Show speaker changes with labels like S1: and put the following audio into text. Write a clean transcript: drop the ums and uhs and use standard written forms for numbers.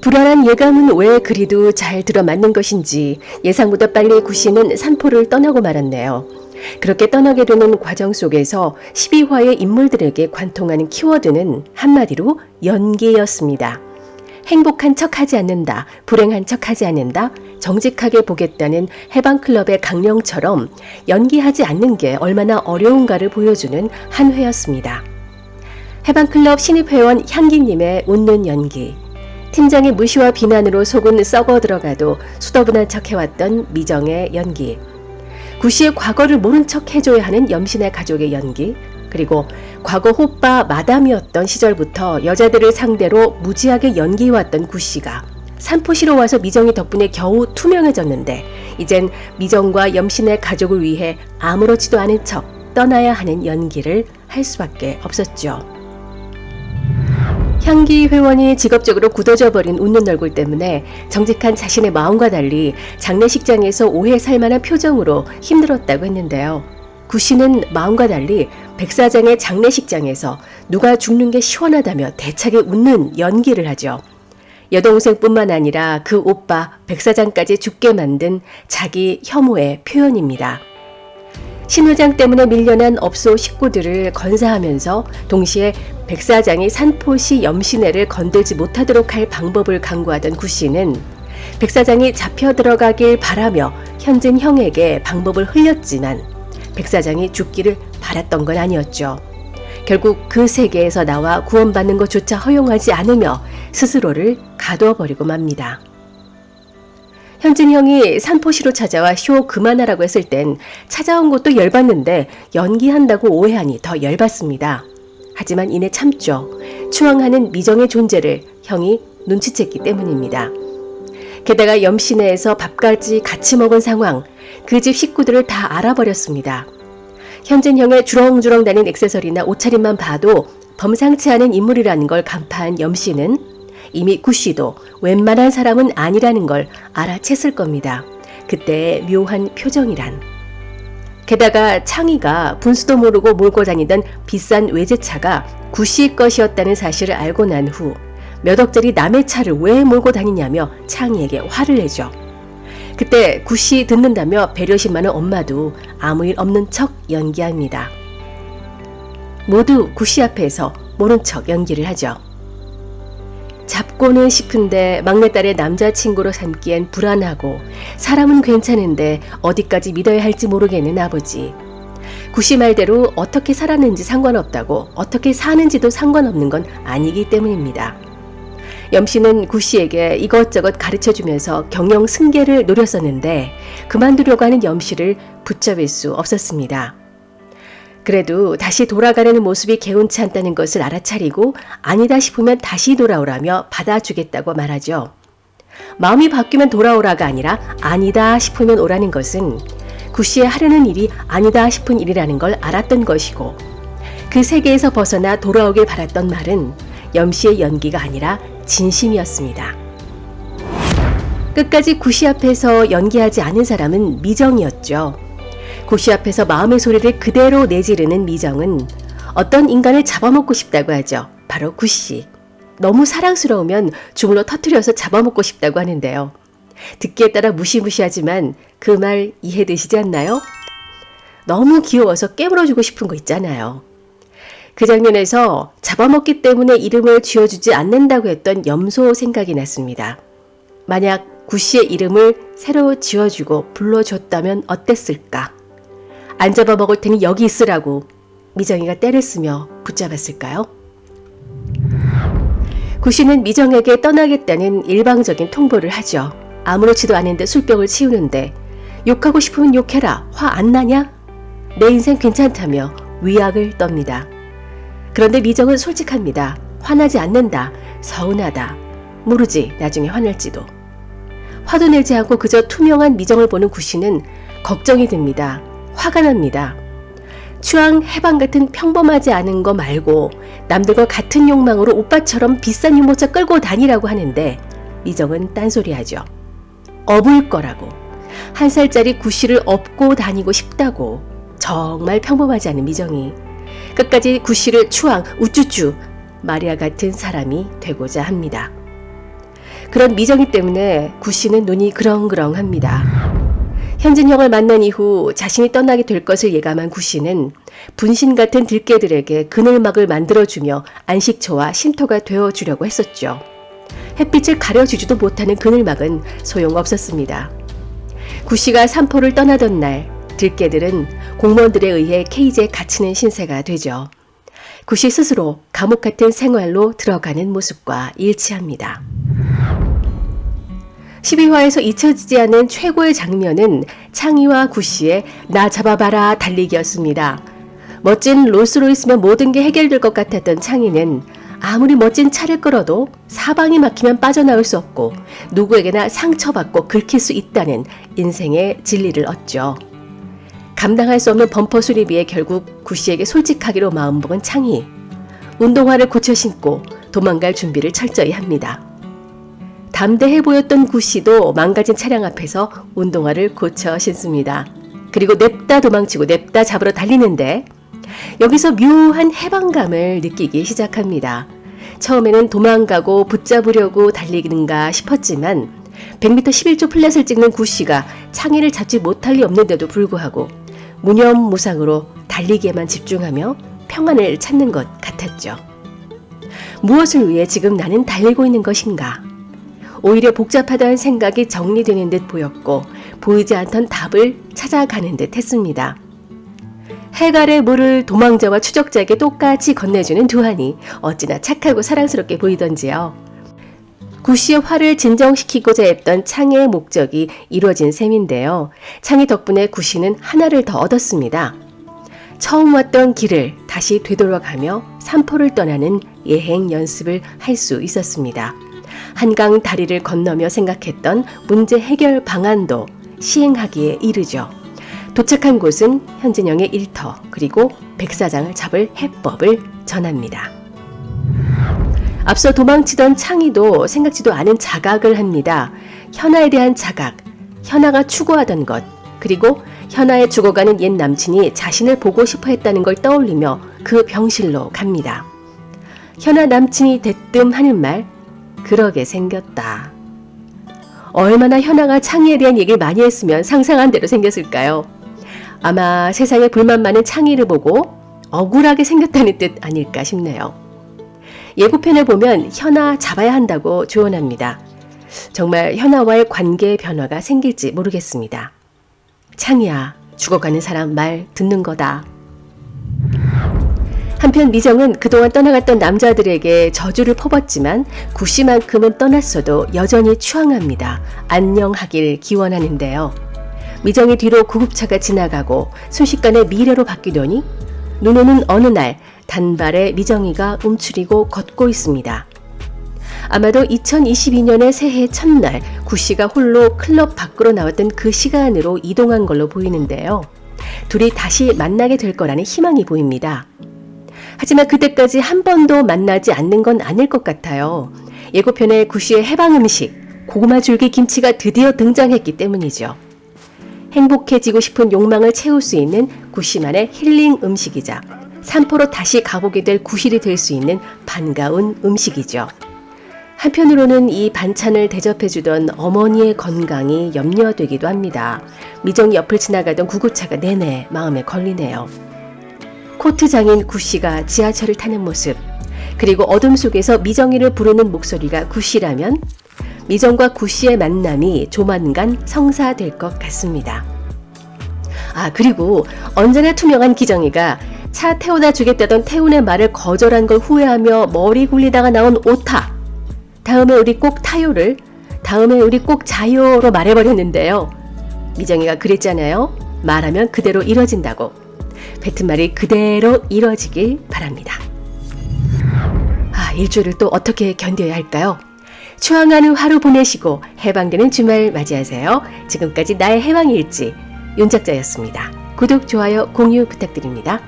S1: 불안한 예감은 왜 그리도 잘 들어맞는 것인지 예상보다 빨리 구씨는 산포를 떠나고 말았네요. 그렇게 떠나게 되는 과정 속에서 12화의 인물들에게 관통하는 키워드는 한마디로 연기였습니다. 행복한 척하지 않는다, 불행한 척하지 않는다, 정직하게 보겠다는 해방클럽의 강령처럼 연기하지 않는 게 얼마나 어려운가를 보여주는 한 회였습니다. 해방클럽 신입회원 향기님의 웃는 연기, 팀장의 무시와 비난으로 속은 썩어 들어가도 수더분한 척 해왔던 미정의 연기, 구씨의 과거를 모른 척 해줘야 하는 염신의 가족의 연기, 그리고 과거 호빠 마담이었던 시절부터 여자들을 상대로 무지하게 연기해왔던 구씨가 산포시로 와서 미정이 덕분에 겨우 투명해졌는데 이젠 미정과 염신의 가족을 위해 아무렇지도 않은 척 떠나야 하는 연기를 할 수밖에 없었죠. 향기 회원이 직업적으로 굳어져 버린 웃는 얼굴 때문에 정직한 자신의 마음과 달리 장례식장에서 오해 살만한 표정으로 힘들었다고 했는데요. 구씨는 마음과 달리 백사장의 장례식장에서 누가 죽는 게 시원하다며 대차게 웃는 연기를 하죠. 여동생뿐만 아니라 그 오빠 백사장까지 죽게 만든 자기 혐오의 표현입니다. 신회장 때문에 밀려난 업소 식구들을 건사하면서 동시에 백사장이 산포시 염신애를 건들지 못하도록 할 방법을 강구하던 구씨는 백사장이 잡혀 들어가길 바라며 현진 형에게 방법을 흘렸지만 백사장이 죽기를 바랐던 건 아니었죠. 결국 그 세계에서 나와 구원받는 것조차 허용하지 않으며 스스로를 가둬버리고 맙니다. 현진 형이 산포시로 찾아와 쇼 그만하라고 했을 땐 찾아온 것도 열받는데 연기한다고 오해하니 더 열받습니다. 하지만 이내 참죠. 추앙하는 미정의 존재를 형이 눈치챘기 때문입니다. 게다가 염신회에서 밥까지 같이 먹은 상황, 그 집 식구들을 다 알아버렸습니다. 현진 형의 주렁주렁 다닌 액세서리나 옷차림만 봐도 범상치 않은 인물이라는 걸 간파한 염씨는 이미 구씨도 웬만한 사람은 아니라는 걸 알아챘을 겁니다. 그때의 묘한 표정이란. 게다가 창희가 분수도 모르고 몰고 다니던 비싼 외제차가 구씨 것이었다는 사실을 알고 난 후 몇 억짜리 남의 차를 왜 몰고 다니냐며 창희에게 화를 내죠. 그때 구씨 듣는다며 배려심 많은 엄마도 아무 일 없는 척 연기합니다. 모두 구씨 앞에서 모른 척 연기를 하죠. 잡고는 싶은데 막내딸의 남자친구로 삼기엔 불안하고 사람은 괜찮은데 어디까지 믿어야 할지 모르겠는 아버지. 구씨 말대로 어떻게 살았는지 상관없다고 어떻게 사는지도 상관없는 건 아니기 때문입니다. 염씨는 구씨에게 이것저것 가르쳐주면서 경영 승계를 노렸었는데 그만두려고 하는 염씨를 붙잡을 수 없었습니다. 그래도 다시 돌아가려는 모습이 개운치 않다는 것을 알아차리고 아니다 싶으면 다시 돌아오라며 받아주겠다고 말하죠. 마음이 바뀌면 돌아오라가 아니라 아니다 싶으면 오라는 것은 구씨의 하려는 일이 아니다 싶은 일이라는 걸 알았던 것이고 그 세계에서 벗어나 돌아오길 바랐던 말은 염씨의 연기가 아니라 진심이었습니다. 끝까지 구씨 앞에서 연기하지 않은 사람은 미정이었죠. 구씨 앞에서 마음의 소리를 그대로 내지르는 미정은 어떤 인간을 잡아먹고 싶다고 하죠. 바로 구씨. 너무 사랑스러우면 주물러 터뜨려서 잡아먹고 싶다고 하는데요. 듣기에 따라 무시무시하지만 그 말 이해되시지 않나요? 너무 귀여워서 깨물어주고 싶은 거 있잖아요. 그 장면에서 잡아먹기 때문에 이름을 지어주지 않는다고 했던 염소 생각이 났습니다. 만약 구씨의 이름을 새로 지어주고 불러줬다면 어땠을까? 안 잡아먹을 테니 여기 있으라고 미정이가 떼를 쓰며 붙잡았을까요? 구씨는 미정에게 떠나겠다는 일방적인 통보를 하죠. 아무렇지도 않은 듯 술병을 치우는데 욕하고 싶으면 욕해라. 화 안 나냐? 내 인생 괜찮다며 위약을 떱니다. 그런데 미정은 솔직합니다. 화나지 않는다. 서운하다. 모르지 나중에 화날지도. 화도 내지 않고 그저 투명한 미정을 보는 구씨는 걱정이 듭니다. 화가 납니다. 추앙 해방 같은 평범하지 않은 거 말고 남들과 같은 욕망으로 오빠처럼 비싼 유모차 끌고 다니라고 하는데 미정은 딴소리하죠. 업을 거라고. 1살짜리 구씨를 업고 다니고 싶다고. 정말 평범하지 않은 미정이 끝까지 구씨를 추앙 우쭈쭈 마리아 같은 사람이 되고자 합니다. 그런 미정이 때문에 구 씨는 눈이 그렁그렁합니다. 현진형을 만난 이후 자신이 떠나게 될 것을 예감한 구 씨는 분신 같은 들깨들에게 그늘막을 만들어주며 안식처와 쉼터가 되어주려고 했었죠. 햇빛을 가려주지도 못하는 그늘막은 소용없었습니다. 구 씨가 산포를 떠나던 날 들깨들은 공무원들에 의해 케이지에 갇히는 신세가 되죠. 구 씨 스스로 감옥 같은 생활로 들어가는 모습과 일치합니다. 12화에서 잊혀지지 않은 최고의 장면은 창희와 구 씨의 나 잡아봐라 달리기였습니다. 멋진 롤스로이스면 모든 게 해결될 것 같았던 창희는 아무리 멋진 차를 끌어도 사방이 막히면 빠져나올 수 없고 누구에게나 상처받고 긁힐 수 있다는 인생의 진리를 얻죠. 감당할 수 없는 범퍼 수리비에 결국 구 씨에게 솔직하기로 마음먹은 창희. 운동화를 고쳐 신고 도망갈 준비를 철저히 합니다. 담대해 보였던 구 씨도 망가진 차량 앞에서 운동화를 고쳐 신습니다. 그리고 냅다 도망치고 냅다 잡으러 달리는데 여기서 묘한 해방감을 느끼기 시작합니다. 처음에는 도망가고 붙잡으려고 달리는가 싶었지만 100m 11초 플랫을 찍는 구 씨가 창희를 잡지 못할 리 없는데도 불구하고 무념무상으로 달리기에만 집중하며 평안을 찾는 것 같았죠. 무엇을 위해 지금 나는 달리고 있는 것인가? 오히려 복잡하다는 생각이 정리되는 듯 보였고 보이지 않던 답을 찾아가는 듯 했습니다. 해갈의 물을 도망자와 추적자에게 똑같이 건네주는 두한이 어찌나 착하고 사랑스럽게 보이던지요. 구 씨의 화를 진정시키고자 했던 창희의 목적이 이루어진 셈인데요. 창희 덕분에 구 씨는 하나를 더 얻었습니다. 처음 왔던 길을 다시 되돌아가며 산포를 떠나는 예행 연습을 할 수 있었습니다. 한강 다리를 건너며 생각했던 문제 해결 방안도 시행하기에 이르죠. 도착한 곳은 현진영의 일터 그리고 백사장을 잡을 해법을 전합니다. 앞서 도망치던 창희도 생각지도 않은 자각을 합니다. 현아에 대한 자각, 현아가 추구하던 것, 그리고 현아의 죽어가는 옛 남친이 자신을 보고 싶어 했다는 걸 떠올리며 그 병실로 갑니다. 현아 남친이 대뜸 하는 말, 그러게 생겼다. 얼마나 현아가 창희에 대한 얘기를 많이 했으면 상상한 대로 생겼을까요? 아마 세상에 불만 많은 창희를 보고 억울하게 생겼다는 뜻 아닐까 싶네요. 예고편을 보면 현아 잡아야 한다고 조언합니다. 정말 현아와의 관계의 변화가 생길지 모르겠습니다. 창희야, 죽어가는 사람 말 듣는 거다. 한편 미정은 그동안 떠나갔던 남자들에게 저주를 퍼붓지만 구 씨만큼은 떠났어도 여전히 추앙합니다. 안녕하길 기원하는데요. 미정이 뒤로 구급차가 지나가고 순식간에 미래로 바뀌더니 눈에는 어느 날 단발의 미정이가 움츠리고 걷고 있습니다. 아마도 2022년의 새해 첫날 구 씨가 홀로 클럽 밖으로 나왔던 그 시간으로 이동한 걸로 보이는데요. 둘이 다시 만나게 될 거라는 희망이 보입니다. 하지만 그때까지 한 번도 만나지 않는 건 아닐 것 같아요. 예고편에 구 씨의 해방 음식, 고구마 줄기 김치가 드디어 등장했기 때문이죠. 행복해지고 싶은 욕망을 채울 수 있는 구 씨만의 힐링 음식이자 산포로 다시 가보게 될 구실이 될 수 있는 반가운 음식이죠. 한편으로는 이 반찬을 대접해주던 어머니의 건강이 염려되기도 합니다. 미정이 옆을 지나가던 구급차가 내내 마음에 걸리네요. 코트장인 구 씨가 지하철을 타는 모습, 그리고 어둠 속에서 미정이를 부르는 목소리가 구 씨라면 미정과 구 씨의 만남이 조만간 성사될 것 같습니다. 그리고 언제나 투명한 기정이가 차 태워다 주겠다던 태훈의 말을 거절한 걸 후회하며 머리 굴리다가 나온 오타. 다음에 우리 꼭 타요를, 다음에 우리 꼭 자요로 말해버렸는데요. 미정이가 그랬잖아요. 말하면 그대로 이뤄진다고. 뱉은 말이 그대로 이뤄지길 바랍니다. 일주일을 또 어떻게 견뎌야 할까요? 추앙하는 하루 보내시고 해방되는 주말 맞이하세요. 지금까지 나의 해방일지 윤작자였습니다. 구독, 좋아요, 공유 부탁드립니다.